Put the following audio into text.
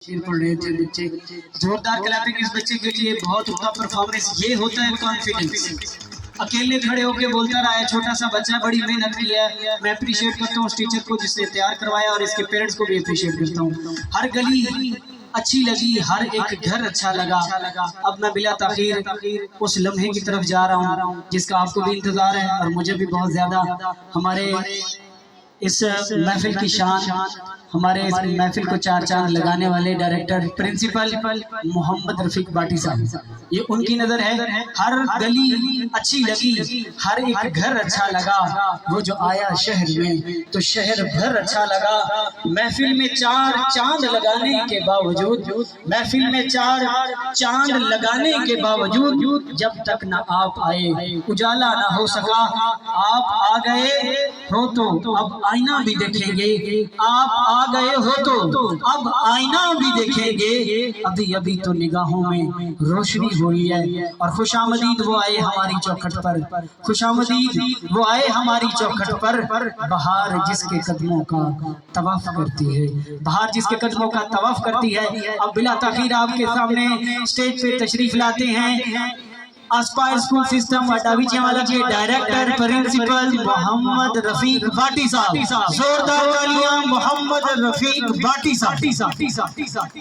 पढ़ रहे थे बच्चे। जोरदार क्लैपिंग इस बच्चे के लिए, बहुत उनका परफॉर्मेंस। ये होता है कॉन्फिडेंस। अकेले खड़े होके बोलता रहा है, छोटा सा बच्चा, बड़ी मेहनत की है। मैं अप्रिशिएट करता हूँ उस टीचर को जिसने तैयार करवाया, और इसके पेरेंट्स को भी अप्रिशिएट करता हूँ। हर गली अच्छी लगी, हर एक घर अच्छा लगा। अब मैं बिला ताखीर उस लम्हे की तरफ जा रहा हूँ जिसका आपको भी इंतजार है और मुझे भी बहुत ज्यादा। हमारे इस महफिल की शान, हमारे इस महफिल को चार चांद लगाने वाले डायरेक्टर प्रिंसिपल मोहम्मद रफीक बाटी साहब, ये उनकी नज़र है। हर गली अच्छी लगी, हर एक घर अच्छा लगा। वो जो आया शहर में तो शहर भर अच्छा लगा। महफिल में चार चांद लगाने के बावजूद, महफिल में चार चांद लगाने के बावजूद, जब तक ना आप आए उजाला ना हो सका। आप आ गए हो तो अब आईना भी देखेंगे, आप आ गए हो तो अब आईना भी देखेंगे। अभी अभी तो निगाहों में रोशनी हुई है, और खुशामदीद वो आए हमारी चौखट पर, खुशामदीद वो आए हमारी चौखट पर। बहार जिसके कदमों का तवाफ करती है, बहार जिसके कदमों का तवाफ करती है। अब बिला ताखीर आपके सामने स्टेज पे तशरीफ लाते हैं आस्पायर स्कूल सिस्टम अटावीचियावाला के डायरेक्टर प्रिंसिपल मोहम्मद रफीक बाटी साहब। जोरदार तालियां मोहम्मद रफीक बाटी साहब।